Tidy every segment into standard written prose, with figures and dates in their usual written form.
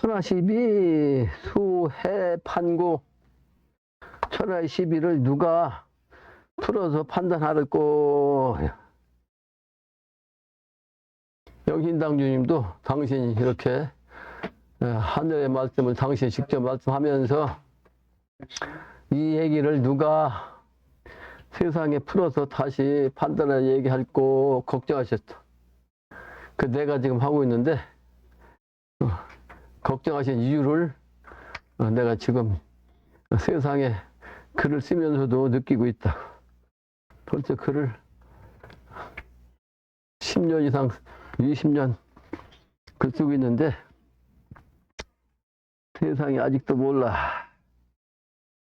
천하십이 수해 판고 천하의 시비를 누가 풀어서 판단하랬고. 영신당주님도 당신이 이렇게 하늘의 말씀을 당신이 직접 말씀하면서 이 얘기를 누가 세상에 풀어서 다시 판단을 얘기할고 걱정하셨어. 그 내가 지금 하고 있는데 걱정하신 이유를 내가 지금 세상에 글을 쓰면서도 느끼고 있다. 벌써 글을 10년 이상, 20년 글 쓰고 있는데 세상이 아직도 몰라.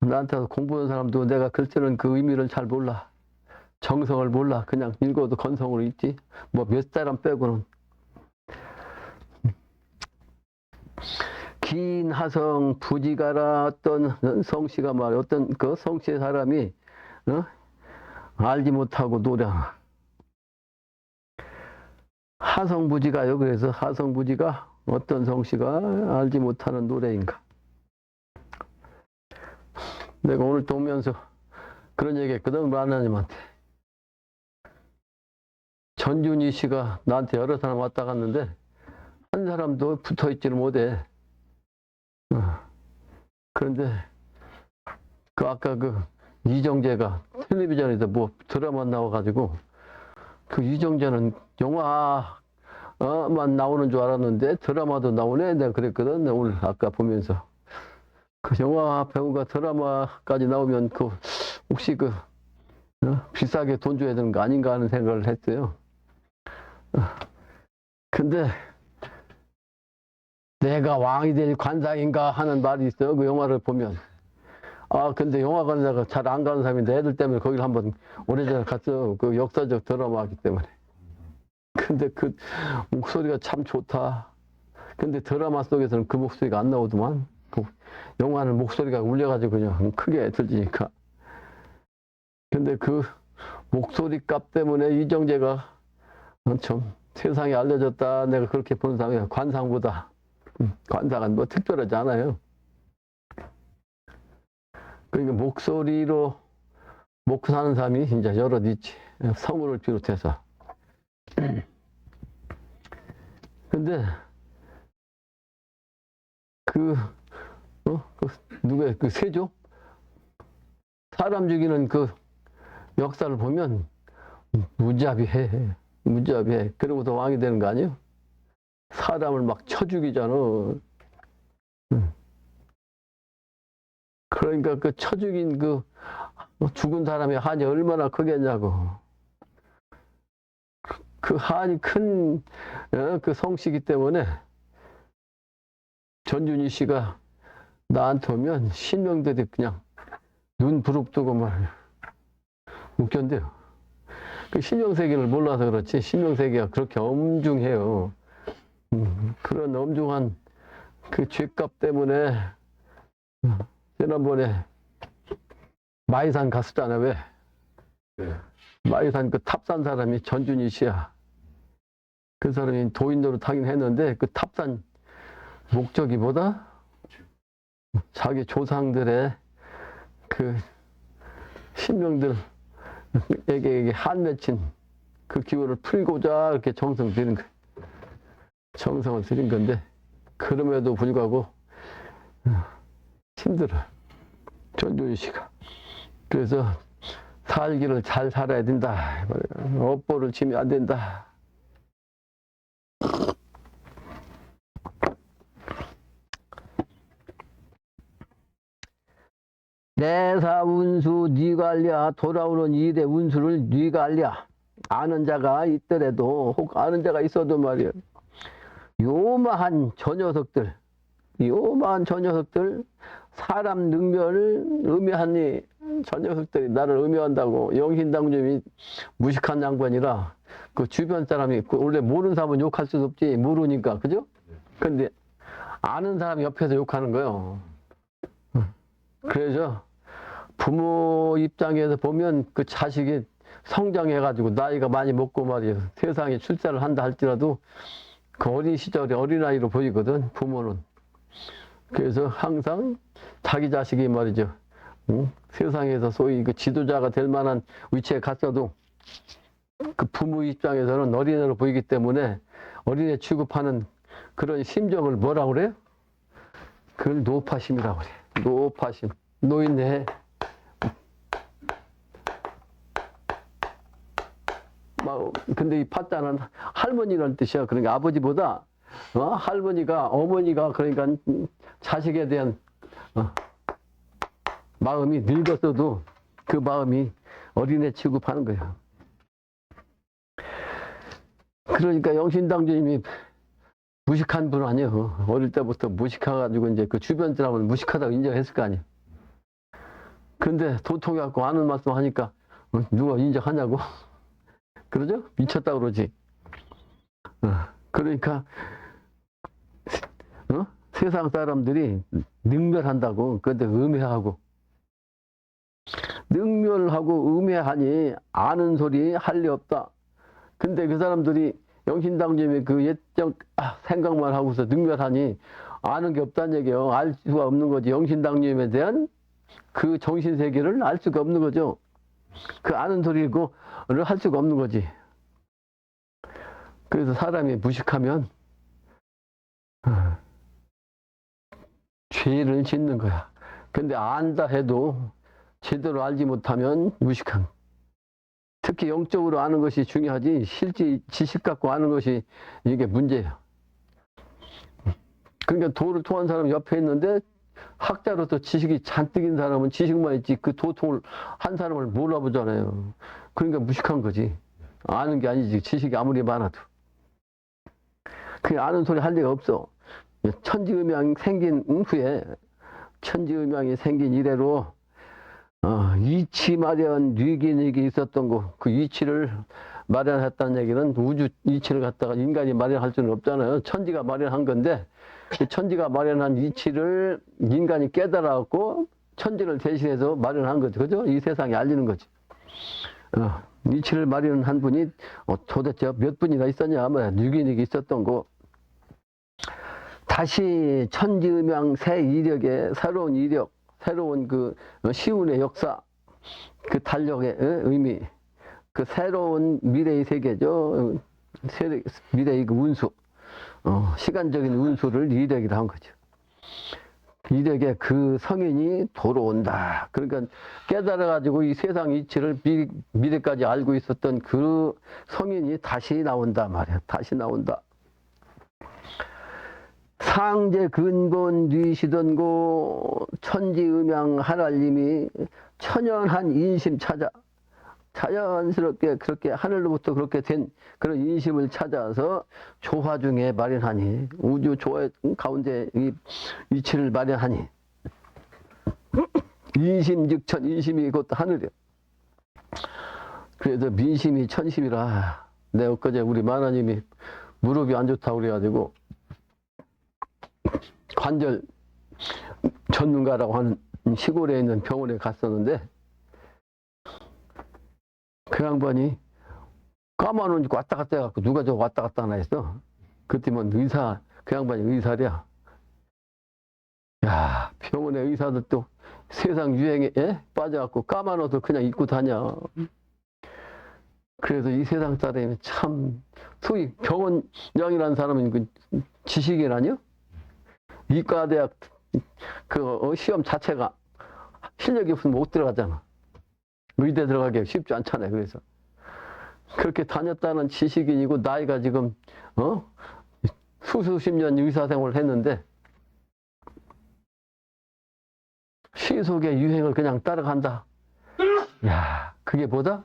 나한테 공부하는 사람도 내가 글 쓰는 그 의미를 잘 몰라. 정성을 몰라. 그냥 읽어도 건성으로 읽지. 뭐 몇 사람 빼고는. 긴 하성 부지가라 어떤 성씨가 말해. 어떤 그 성씨의 사람이 알지 못하고 노래하나. 하성부지가요. 그래서 하성부지가 어떤 성씨가 알지 못하는 노래인가. 내가 오늘 또 오면서 그런 얘기 했거든, 하나님한테. 전준희 씨가 나한테 여러 사람 왔다 갔는데 한 사람도 붙어 있지를 못해. 그런데 그 아까 그 이정재가 텔레비전에서 뭐 드라마 나와가지고 그 이정재는 영화만 나오는 줄 알았는데 드라마도 나오네. 내가 그랬거든. 오늘 아까 보면서. 그 영화 배우가 드라마까지 나오면 그 혹시 그 비싸게 돈 줘야 되는 거 아닌가 하는 생각을 했어요. 근데 내가 왕이 될 관상인가 하는 말이 있어요. 그 영화를 보면. 근데 영화관에 내가 잘 안 가는 사람인데 애들 때문에 거기를 한번 오래전에 갔어. 그 역사적 드라마이기 때문에. 근데 그 목소리가 참 좋다. 근데 드라마 속에서는 그 목소리가 안 나오더만. 그 영화는 목소리가 울려가지고 그냥 크게 들리니까. 근데 그 목소리 값 때문에 이정재가 좀 세상에 알려졌다. 내가 그렇게 보는 사람이야. 관상보다. 관상은 뭐 특별하지 않아요. 그러니까 목소리로 먹고 사는 사람이 이제 여럿 있지. 성우를 비롯해서. 근데 누구야? 그 세조? 사람 죽이는 그 역사를 보면 무자비해. 무자비해. 그러고서 왕이 되는 거 아니에요? 사람을 막 쳐 죽이잖아. 그러니까 그 쳐 죽인 그 죽은 사람의 한이 얼마나 크겠냐고. 그 한이 큰 그 성씨이기 때문에 전준희 씨가 나한테 오면 신명들이 그냥 눈 부릅뜨고 말 웃견대요. 그 신명세계를 몰라서 그렇지 신명세계가 그렇게 엄중해요. 그런 엄중한 그 죄값 때문에 지난번에 마이산 갔었잖아. 왜? 마이산 그 탑산 사람이 전준희 씨야. 그 사람이 도인으로 타긴 했는데 그 탑산 목적이 뭐다? 자기 조상들의 그 신명들에게 한 맺힌 그 기운을 풀고자 이렇게 정성을 들인 거야. 정성을 들인 건데 그럼에도 불구하고 힘들어. 전준희 씨가. 그래서 살기를 잘 살아야 된다. 업보를 치면 안 된다. 내사 운수 네가 알랴. 돌아오는 일의 운수를 네가 알랴. 아는 자가 있더라도 혹 아는 자가 있어도 말이야. 요마한 저 녀석들 사람 능멸을 의미하니 저 녀석들이 나를 의미한다고. 영신당주님이 무식한 양반이라 그 주변 사람이 원래 모르는 사람은 욕할 수도 없지. 모르니까. 그죠? 근데 아는 사람이 옆에서 욕하는 거예요. 그래서 부모 입장에서 보면 그 자식이 성장해가지고 나이가 많이 먹고 말이에요. 세상에 출세를 한다 할지라도 그 어린 시절에 어린아이로 보이거든, 부모는. 그래서 항상 자기 자식이 말이죠. 세상에서 소위 그 지도자가 될 만한 위치에 갔어도 그 부모 입장에서는 어린애로 보이기 때문에 어린애 취급하는 그런 심정을 뭐라고 그래요? 그걸 노파심이라고 그래. 노파심. 노인네. 근데 이 파자는 할머니라는 뜻이야. 그러니까 아버지보다 할머니가 어머니가 그러니까 자식에 대한 마음이 늙었어도 그 마음이 어린애 취급하는 거야. 그러니까 영신당주님이 무식한 분 아니에요. 어릴 때부터 무식해가지고 이제 그 주변 사람은 무식하다고 인정했을 거 아니에요. 근데 도통이 갖고 아는 말씀 하니까 누가 인정하냐고. 그러죠? 미쳤다 그러지. 그러니까 세상 사람들이 능멸한다고. 그런데 음해하고 능멸하고 음해하니 아는 소리 할 리 없다. 근데 그 사람들이 영신당주님이 그 옛적 생각만 하고서 능멸하니 아는 게 없다는 얘기예요. 알 수가 없는 거지. 영신당주님에 대한 그 정신세계를 알 수가 없는 거죠. 그 아는 소리고 할 수가 없는 거지. 그래서 사람이 무식하면 죄를 짓는 거야. 근데 안다 해도 제대로 알지 못하면 무식한. 특히 영적으로 아는 것이 중요하지 실제 지식 갖고 아는 것이 이게 문제예요. 그러니까 도를 통한 사람이 옆에 있는데 학자로서 지식이 잔뜩인 사람은 지식만 있지 그 도통을 한 사람을 몰라보잖아요. 그러니까 무식한 거지. 아는 게 아니지. 지식이 아무리 많아도. 그냥 아는 소리 할 리가 없어. 천지음양이 생긴 후에 천지음양이 생긴 이래로 이치 마련 뉘기닉이 있었던 거, 그 이치를 마련했다는 얘기는 우주 이치를 갖다가 인간이 마련할 수는 없잖아요. 천지가 마련한 건데 그 천지가 마련한 이치를 인간이 깨달아갖고 천지를 대신해서 마련한 거죠. 그죠? 이 세상에 알리는 거지. 이치를 마련한 분이 도대체 몇 분이나 있었냐? 뉘기닉이 있었던 거. 다시 천지음양 새 이력의 새로운 이력, 새로운 그 시운의 역사, 그 달력의 의미, 그 새로운 미래의 세계죠. 미래의 그 운수, 시간적인 운수를 이력이라 한 거죠. 이력의 그 성인이 돌아온다. 그러니까 깨달아가지고 이 세상 이치를 미래까지 알고 있었던 그 성인이 다시 나온다 말이야. 다시 나온다. 상제 근본 뉘시던고 천지음양 하나님이 천연한 인심 찾아 자연스럽게 그렇게 하늘로부터 그렇게 된 그런 인심을 찾아서 조화 중에 마련하니 우주 조화 가운데 이 이치를 마련하니 인심즉천 인심이 곧 하늘이야. 그래서 민심이 천심이라. 내가 엊그제 우리 마나님이 무릎이 안 좋다고 그래가지고 관절 전문가라고 하는 시골에 있는 병원에 갔었는데 그 양반이 까만 옷 입고 왔다 갔다 해갖고 누가 저 왔다 갔다 하나 했어. 그때면 의사, 그 양반이 의사랴. 야, 병원의 의사들도 세상 유행에 빠져갖고 까만 옷을 그냥 입고 다녀. 그래서 이 세상 사람이 참 소위 병원장이라는 사람은 그 지식인아니요? 이과대학 그 시험 자체가 실력이 없으면 못 들어가잖아. 의대 들어가기 쉽지 않잖아요. 그래서 그렇게 다녔다는 지식인이고 나이가 지금 수십 년 의사 생활을 했는데 시속의 유행을 그냥 따라간다. 야, 그게 뭐다?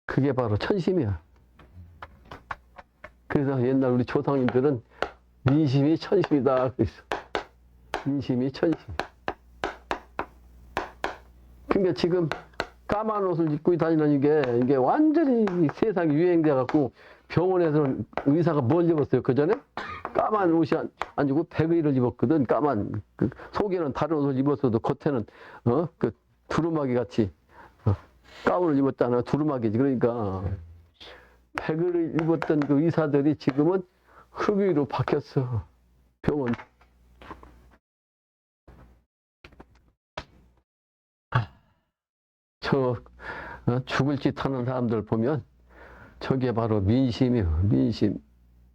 그게 바로 천심이야. 그래서 옛날 우리 조상님들은 민심이 천심이다 그랬어. 민심이 천심. 그러니까 지금 까만 옷을 입고 다니는 이게 완전히 세상 유행돼 갖고 병원에서는 의사가 뭘 입었어요? 그 전에 까만 옷이 아니고 백의를 입었거든. 까만 그 속에는 다른 옷을 입었어도 겉에는 그 두루마기 같이 가운을 입었잖아. 두루마기지. 그러니까 백의를 입었던 그 의사들이 지금은 흑의로 바뀌었어. 병원 죽을 짓 하는 사람들 보면 저게 바로 민심이요. 민심.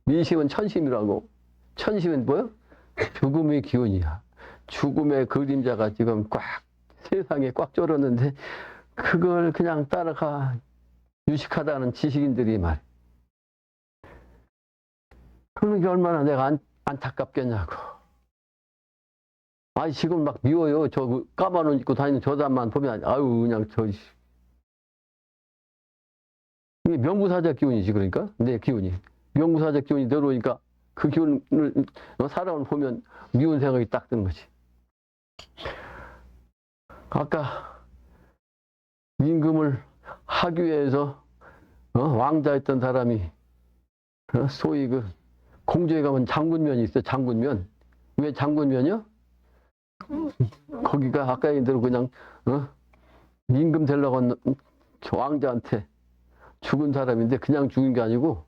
민심은 천심이라고. 천심은 뭐요? 죽음의 기운이야. 죽음의 그림자가 지금 꽉 세상에 꽉 쫄았는데 그걸 그냥 따라가 유식하다는 지식인들이 말. 그런 게 얼마나 내가 안타깝겠냐고. 아니 지금 막 미워요. 저 까만 옷 입고 다니는 저 사람만 보면 아유 그냥 이게 명부사적 기운이지. 그러니까 내 기운이 명부사적 기운이 들어오니까 그 기운을 사람을 보면 미운 생각이 딱 드는 거지. 아까 임금을 하기 위해서 왕자였던 사람이 소위 그 공주에 가면 장군면이 있어. 장군면. 왜 장군면이요? 거기가 아까 얘기대로 그냥 임금 되려고 한 왕자한테 죽은 사람인데 그냥 죽은 게 아니고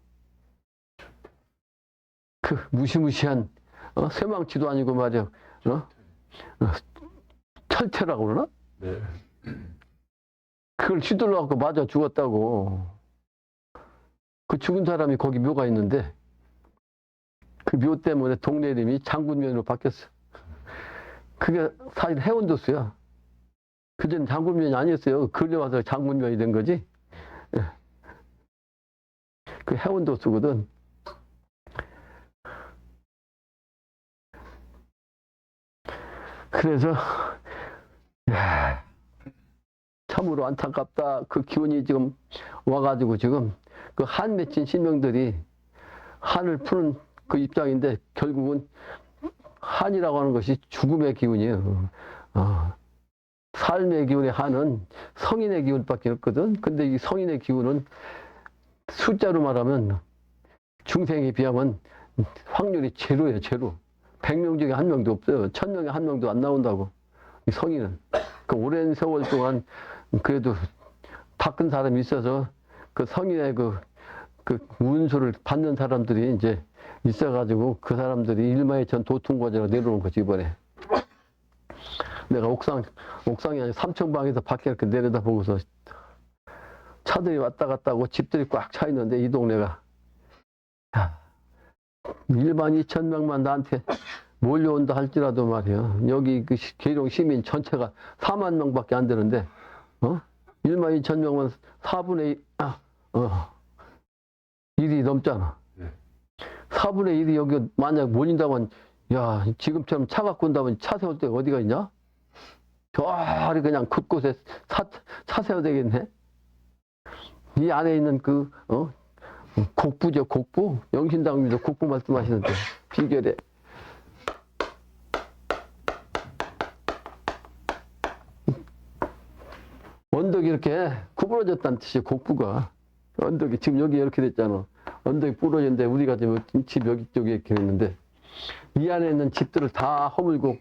그 무시무시한 쇠망치도 아니고 말이야. 철퇴라고 그러나? 네. 그걸 휘둘러 갖고 맞아 죽었다고. 그 죽은 사람이 거기 묘가 있는데 그 묘 때문에 동네 이름이 장군면으로 바뀌었어. 그게 사실 해운도수야. 그전 장군면이 아니었어요. 걸려와서 장군면이 된 거지. 그 해운도수거든. 그래서 참으로 안타깝다. 그 기운이 지금 와가지고 지금 그 한 맺힌 신명들이 한을 푸는 그 입장인데 결국은 한이라고 하는 것이 죽음의 기운이에요. 삶의 기운의 한은 성인의 기운밖에 없거든. 근데 이 성인의 기운은 숫자로 말하면 중생에 비하면 확률이 제로예요. 제로. 100명 중에 한 명도 없어요. 1000명에 한 명도 안 나온다고. 이 성인은. 그 오랜 세월 동안 그래도 닦은 사람이 있어서 그 성인의 그 운수를 받는 사람들이 이제 있어가지고 그 사람들이 일마의천 도통과제로 내려오는 거지, 이번에. 내가 옥상이 아니라 3층방에서 밖에 이렇게 내려다보고서 차들이 왔다 갔다 하고 집들이 꽉 차 있는데 이 동네가 1만 2천 명만 나한테 몰려온다 할지라도 말이야. 여기 그 계룡 시민 전체가 4만 명밖에 안 되는데 1만 2천 명만 4분의 1이 넘잖아. 4분의 1이 여기 만약 몰린다면 야 지금처럼 차 갖고 온다면 차 세울 데가 어디가 있냐? 저리 그냥 곳곳에 차 세워야 되겠네. 이 안에 있는 그 곡부죠. 곡부. 영신당님도 곡부 말씀하시는데 비결에 언덕이 이렇게 구부러졌다는 뜻이에요. 곡부가. 언덕이 지금 여기 이렇게 됐잖아. 언덕이 부러졌는데 우리가 지금 집 여기 쪽에 이렇게 있는데 이 안에 있는 집들을 다 허물고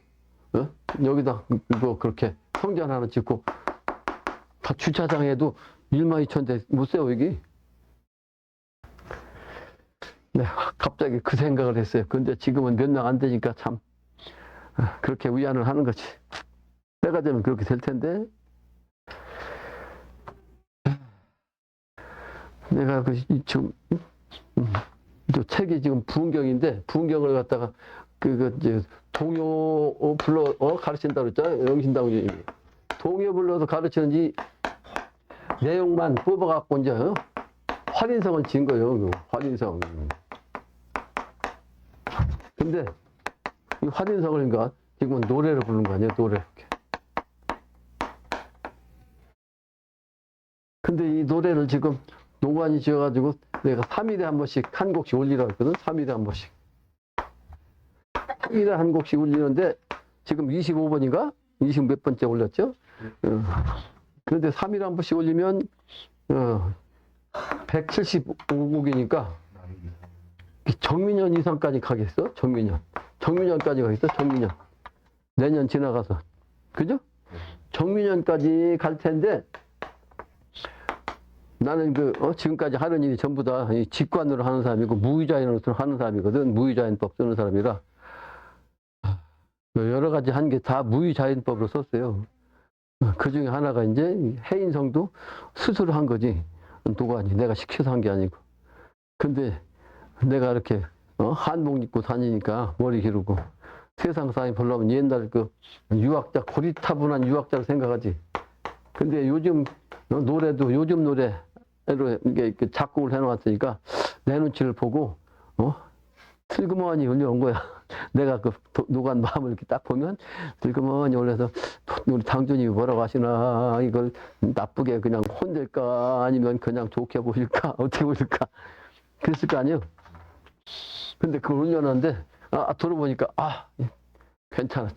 여기다 뭐 그렇게 성전 하나 짓고 다 주차장에도 1만 2천 대 못 세워 여기. 네, 갑자기 그 생각을 했어요. 근데 지금은 몇 명 안 되니까 참 그렇게 위안을 하는 거지. 때가 되면 그렇게 될 텐데 내가 지금 책이 지금 부흥경인데 부흥경을 갖다가 이제 동요 불러 가르친다고 그랬잖아요. 영신당이 동요 불러서 가르치는지 내용만 뽑아갖고 이제 활인성을 진 거예요. 활인성. 근데 이 활인성을인가 지금은 노래를 부르는 거 아니에요? 노래. 근데 이 노래를 지금 노관이 지어가지고 내가 3일에 한 번씩 한 곡씩 올리라고 했거든. 3일에 한 번씩. 3일에 한 곡씩 올리는데 지금 25번인가? 20 몇 번째 올렸죠? 그런데 3일에 한 번씩 올리면 175곡이니까 정민년 이상까지 가겠어? 정민년. 정민년까지 가겠어? 정민년. 내년 지나가서. 그죠? 정민년까지 갈 텐데 나는 지금까지 하는 일이 전부 다 직관으로 하는 사람이고 무의자인으로 하는 사람이거든. 무의자인법 쓰는 사람이라 여러 가지 한 게 다 무의자인법으로 썼어요. 그 중에 하나가 이제 해인성도 스스로 한 거지. 도관이 내가 시켜서 한 게 아니고. 근데 내가 이렇게 한복 입고 다니니까 머리 기르고 세상 사람이 보려면 옛날 그 유학자, 고리타분한 유학자로 생각하지. 근데 요즘 노래도 요즘 노래로 이게 작곡을 해놓았으니까 내 눈치를 보고 슬그머니 올려온 거야. 내가 그 노관 마음을 이렇게 딱 보면 슬그머니 올려서 우리 당준이 뭐라고 하시나 이걸 나쁘게 그냥 혼낼까 아니면 그냥 좋게 보실까 어떻게 보실까 그랬을 거 아니에요. 근데 그걸 올려놨는데 들어보니까 괜찮아.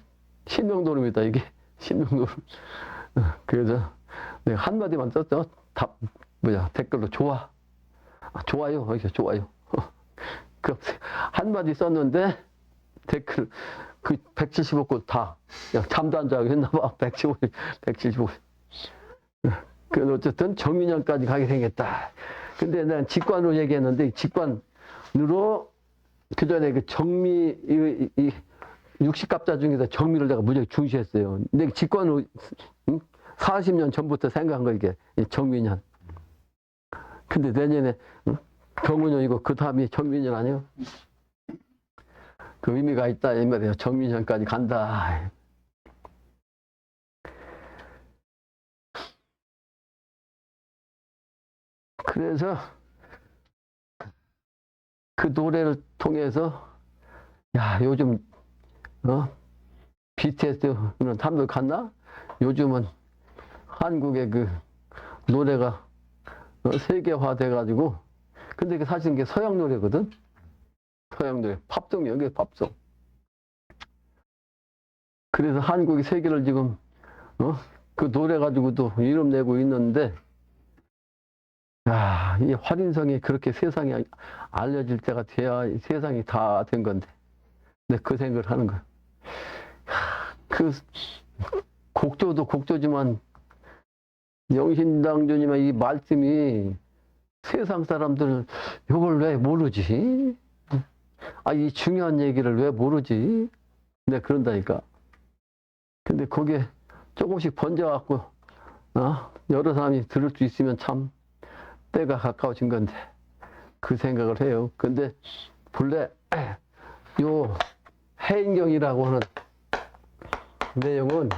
신명노름이다 이게. 신명노름. 그래서 내가 한마디만 썼죠. 댓글로 좋아. 좋아요. 이렇게 좋아요. 그 한마디 썼는데 댓글 그 175곳 다 그냥 잠도 안 자고 했나봐. 175. 그래서 어쨌든 정민현까지 가게 생겼다. 근데 난 직관으로 얘기했는데 직관으로 그 전에 그 정미 이 60갑자 중에서 정미를 내가 무지하게 중시했어요. 근데 직관으로 40년 전부터 생각한 거 이게 정민현. 근데 내년에 경운년이고 그 다음이 정민현 아니에요? 그 의미가 있다 이 말이에요. 정민현까지 간다. 그래서 그 노래를 통해서 야 요즘 BTS는 탐도 갔나? 요즘은 한국의 그 노래가 세계화 돼가지고 근데 그 사실 이게 서양 노래거든. 서양 노래 팝송이야. 이게 팝송. 그래서 한국이 세계를 지금 그 노래 가지고도 이름 내고 있는데 야, 이 활인성이 그렇게 세상에 알려질 때가 돼야 세상이 다 된 건데. 근데 그 생각을 하는 거야. 그 곡조도 곡조지만 영신당주님의 이 말씀이 세상 사람들 이걸 왜 모르지? 이 중요한 얘기를 왜 모르지? 내가 그런다니까. 근데 그게 조금씩 번져갖고 여러 사람이 들을 수 있으면 참 때가 가까워진 건데 그 생각을 해요. 근데 본래 요 해인경이라고 하는 내용은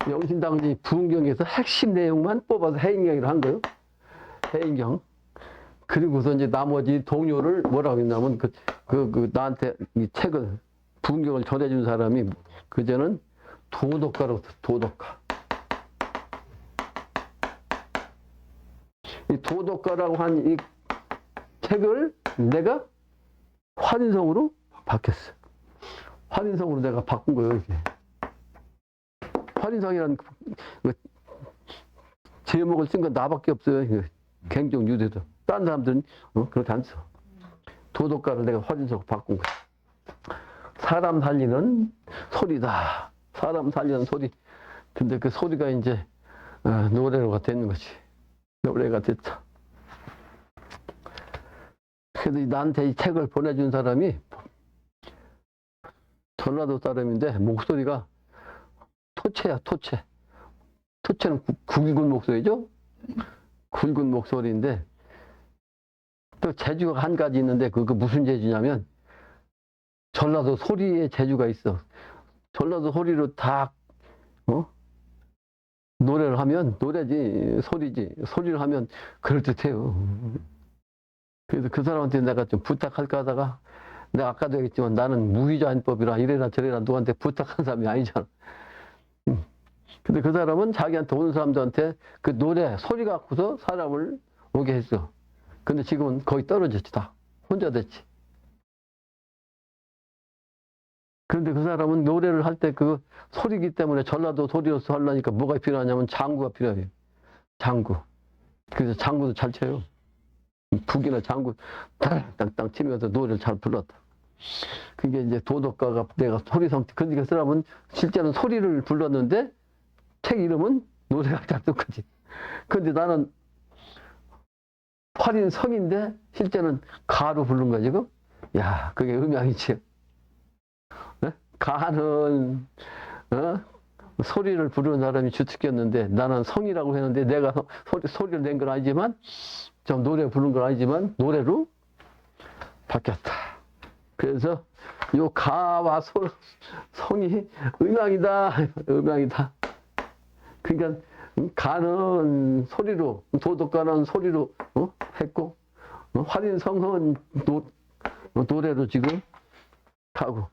영신당지 부흥경에서 핵심 내용만 뽑아서 해인경이라고 한 거예요. 해인경. 그리고서 이제 나머지 동료를 뭐라고 했냐면 나한테 이 책을 부흥경을 전해준 사람이 그제는 도덕가라고 도덕가. 이 도덕가라고 한 이 책을 내가 활인성으로 바뀌었어. 활인성으로 내가 바꾼 거예요, 이게. 활인성이라는 제목을 쓴 건 나밖에 없어요. 갱종 유대도. 딴 사람들은 그렇게 안 써. 도덕가를 내가 활인성으로 바꾼 거야. 사람 살리는 소리다. 사람 살리는 소리. 근데 그 소리가 이제 노래가 되는 거지. 노래가 됐죠. 그래서 나한테 이 책을 보내준 사람이 전라도 사람인데 목소리가 토체야, 토체. 토체는 굵은 목소리죠? 굵은 목소리인데 또 재주가 한 가지 있는데 그 무슨 재주냐면 전라도 소리에 재주가 있어. 전라도 소리로 다 노래를 하면 노래지 소리지 소리를 하면 그럴듯해요. 그래서 그 사람한테 내가 좀 부탁할까 하다가 내가 아까도 얘기했지만 나는 무의자인법이라 이래라 저래라 누구한테 부탁한 사람이 아니잖아. 근데 그 사람은 자기한테 오는 사람들한테 그 노래 소리 갖고서 사람을 오게 했어. 근데 지금은 거의 떨어졌지 다. 혼자 됐지. 그런데 그 사람은 노래를 할 때 그 소리기 때문에 전라도 소리로서 하려니까 뭐가 필요하냐면 장구가 필요해요. 장구. 그래서 장구도 잘 쳐요. 북이나 장구 땅땅땅 치면서 노래를 잘 불렀다. 그게 이제 도덕가가 내가 소리성, 그러니까 그 사람은 실제는 소리를 불렀는데 책 이름은 노래가 작곡하지. 근데 나는 활인성인데 실제는 가로 부른 거지, 지금? 야, 그게 음양이지. 네? 가는 소리를 부르는 사람이 주특기였는데 나는 성이라고 했는데 내가 소리를 낸 건 아니지만 좀 노래 부르는 건 아니지만 노래로 바뀌었다. 그래서 요 가와 성이 음양이다. 음양이다. 그러니까 가는 소리로 도덕가는 소리로 했고 활인성은 노래로 지금 가고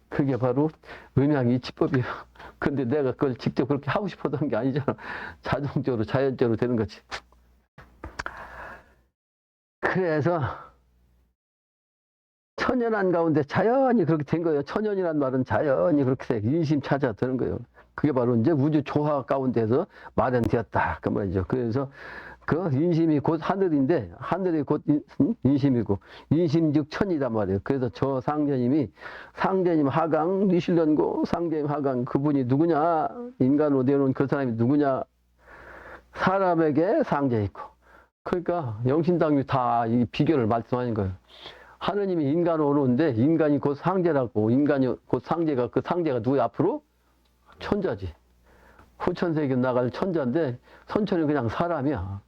그게 바로 음양이치법이에요. 근데 내가 그걸 직접 그렇게 하고 싶었던 게 아니잖아. 자동적으로 자연적으로 되는 거지. 그래서 천연한 가운데 자연히 그렇게 된 거예요. 천연이란 말은 자연히 그렇게 인심 찾아 드는 거예요. 그게 바로 이제 우주 조화 가운데서 마련되었다. 그 말이죠. 그래서 그 인심이 곧 하늘인데 하늘이 곧 인심이고 인심 즉 천이단 말이에요. 그래서 저 상제님이 상제님 하강 리실련고 상제님 하강 그분이 누구냐? 인간으로 되어놓은 그 사람이 누구냐? 사람에게 상제 있고 그러니까 영신당이 다 이 비교를 말씀하는 거예요. 하느님이 인간으로 오는데 인간이 곧 상제라고 인간이 곧 상제가 그 상제가 누구야 앞으로? 천자지. 후천세계 나갈 천자인데 선천이 그냥 사람이야.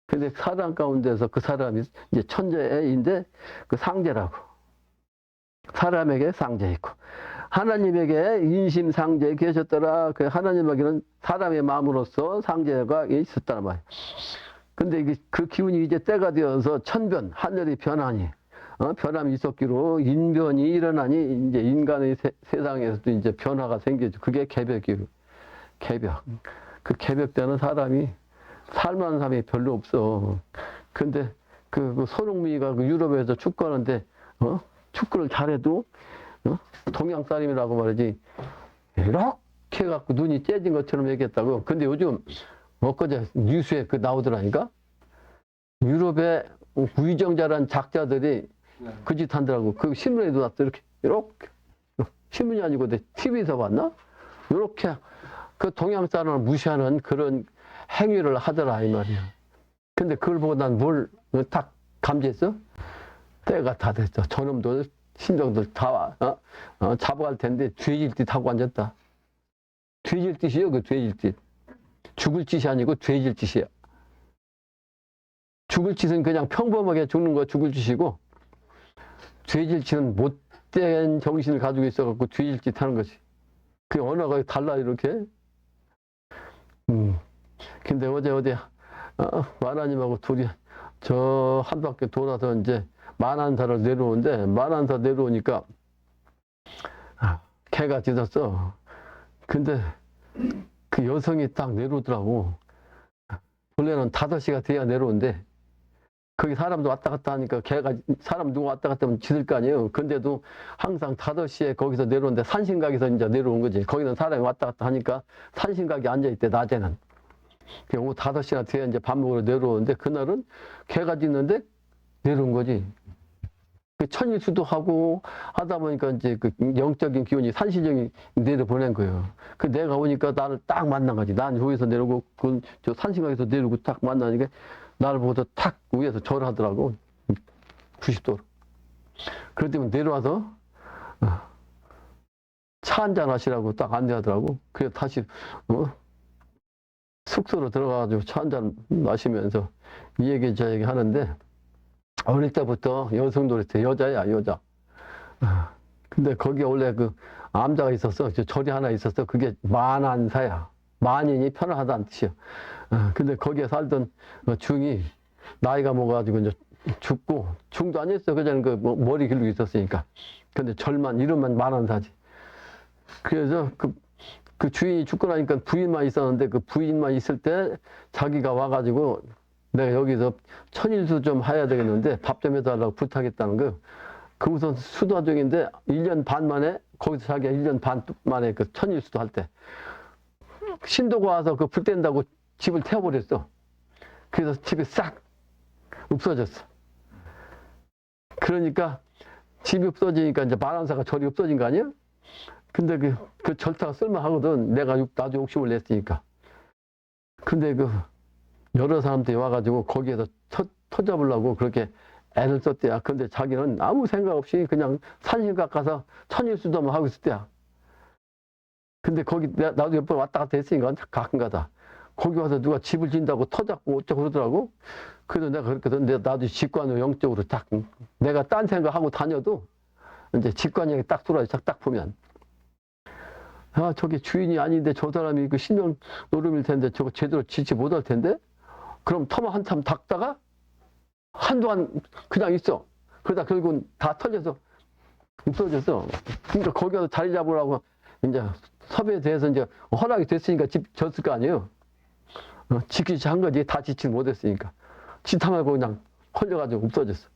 근데 사람 가운데서 그 사람이 이제 천재인데 그 상제라고. 사람에게 상제 있고. 하나님에게 인심 상제 계셨더라. 그 하나님에게는 사람의 마음으로서 상제가 있었다는 말이야. 근데 이게 그 기운이 이제 때가 되어서 천변, 하늘이 변하니, 변함이 있었기로 인변이 일어나니 이제 인간의 세상에서도 이제 변화가 생기죠. 그게 개벽이에요. 개벽. 그 개벽되는 사람이 살만한 사람이 별로 없어. 근데 그 손흥민이가 그 유럽에서 축구하는데 축구를 잘해도 동양 사람이라고 말이지 이렇게 해갖고 눈이 째진 것처럼 얘기했다고. 근데 요즘 엊그제 뉴스에 그 나오더라니까. 유럽의 위정자란 작자들이 그 짓 한다고. 그 신문에도 났어. 이렇게 신문이 아니고 내 TV에서 봤나? 이렇게 그 동양 사람을 무시하는 그런 행위를 하더라 이 말이야. 근데 그걸 보고 난 뭘 딱 감지했어? 때가 다 됐어. 저놈들 신정들 다 잡아갈 텐데 돼질 듯 하고 앉았다. 돼질 듯이요 그 돼질 듯. 죽을 짓이 아니고 돼질 짓이야. 죽을 짓은 그냥 평범하게 죽는 거 죽을 짓이고 돼질 짓은 못된 정신을 가지고 있어갖고 돼질 짓 하는 거지. 그 언어가 달라 이렇게. 근데 어제 만화님하고 둘이 저 한 바퀴 돌아서 이제 만안사를 내려오는데 만안사 내려오니까 개가 짖었어. 근데 그 여성이 딱 내려오더라고. 원래는 5시가 돼야 내려오는데 거기 사람도 왔다 갔다 하니까 개가 사람 누가 왔다 갔다 하면 짖을 거 아니에요. 근데도 항상 5시에 거기서 내려오는데 산신각에서 이제 내려온 거지. 거기는 사람이 왔다 갔다 하니까 산신각에 앉아있대 낮에는. 오후 5시나 돼야 이제 밥 먹으러 내려오는데 그날은 개가 짖는데 내려온 거지. 그 천일수도 하고 하다 보니까 이제 그 영적인 기운이 산신령이 내려보낸 거예요. 그 내가 오니까 나를 딱 만난 거지. 난 여기서 내려오고 저 산신각에서 내려오고 딱 만나니까 나를 보고서 탁 위에서 절을 하더라고. 90도로. 그럴 때면 내려와서 차 한잔 하시라고 딱 안내하더라고. 그래서 다시 숙소로 들어가가지고 차 한잔 마시면서 이 얘기 저 얘기 하는데 어릴 때부터 여성 놀이터 여자야 여자. 근데 거기에 원래 그 암자가 있었어. 절이 하나 있었어. 그게 만안사야. 만인이 편안하다는 뜻이야. 근데 거기에 살던 중이 나이가 먹어가지고 이제 죽고 중도 아니었어. 그전에 그 머리 길고 있었으니까. 근데 절만 이름만 만안사지. 그래서 그 주인이 죽고 나니까 부인만 있었는데 그 부인만 있을 때 자기가 와가지고 내가 여기서 천일수 좀 해야 되겠는데 밥 좀 해달라고 부탁했다는 거. 그 우선 수도 중인데 1년 반 만에 거기서 자기가 1년 반 만에 그 천일수도 할 때 신도가 와서 그 불 뗀다고 집을 태워버렸어. 그래서 집이 싹 없어졌어. 그러니까 집이 없어지니까 이제 만안사가 절이 없어진 거 아니야? 근데 그 절타가 쓸만하거든. 나도 욕심을 냈으니까. 근데 여러 사람들이 와가지고 거기에서 터잡으려고 그렇게 애를 썼대야. 근데 자기는 아무 생각 없이 그냥 산신각 가서 천일수도만 하고 있을 때야. 근데 거기 나도 몇 번 왔다 갔다 했으니까 가끔가다. 거기 와서 누가 집을 진다고 터잡고 어쩌고 그러더라고. 그래서 내가 그렇게 했는데 나도 직관으로 영적으로 딱 내가 딴 생각하고 다녀도 이제 직관형이 딱 들어와요. 딱 보면. 아, 저게 주인이 아닌데 저 사람이 그 신령 노름일 텐데 저거 제대로 지지 못할 텐데? 그럼 터만 한참 닦다가 한동안 그냥 있어. 그러다 결국은 다 털려서 없어졌어. 그러니까 거기 가서 자리 잡으라고 이제 섭외에 대해서 이제 허락이 됐으니까 집 졌을 거 아니에요. 지키지 한 거지. 다 지키지 못했으니까. 지탕하고 그냥 헐려가지고 없어졌어.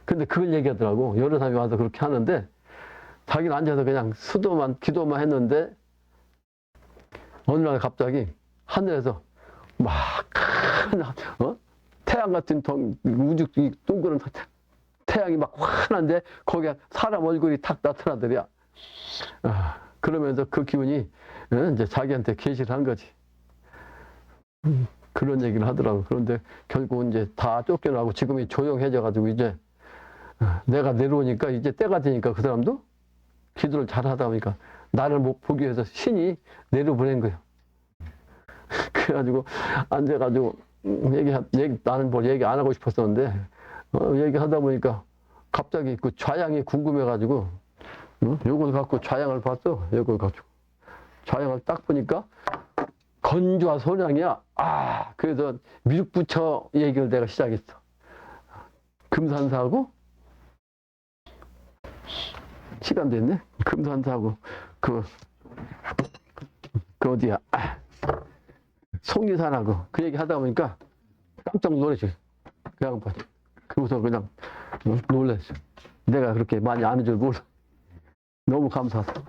근데 그걸 얘기하더라고. 여러 사람이 와서 그렇게 하는데 자기는 앉아서 그냥 수도만, 기도만 했는데 어느 날 갑자기 하늘에서 막 큰, 태양 같은 우주 동그란 태양이 막 환한데 거기에 사람 얼굴이 탁 나타나더랴. 그러면서 그 기운이 이제 자기한테 계시를 한 거지. 그런 얘기를 하더라고. 그런데 결국 이제 다 쫓겨나고 지금이 조용해져가지고 이제 내가 내려오니까 이제 때가 되니까 그 사람도 기도를 잘 하다 보니까 나를 못 보기 위해서 신이 내려보낸 거예요. 그래가지고 앉아가지고 나는 뭘 얘기 안 하고 싶었었는데 얘기하다 보니까 갑자기 그 좌양이 궁금해가지고 요걸 갖고 좌양을 봤어. 요걸 가지고 좌양을 딱 보니까 건조와 소량이야. 그래서 밀붙여 얘기를 내가 시작했어. 금산사하고 시간 됐네. 금산사하고 그 어디야? 속리산하고 그 얘기 하다 보니까 깜짝 놀랐지. 그 양반. 그래서 그냥 놀랐어. 내가 그렇게 많이 아는 줄 몰라. 너무 감사하다.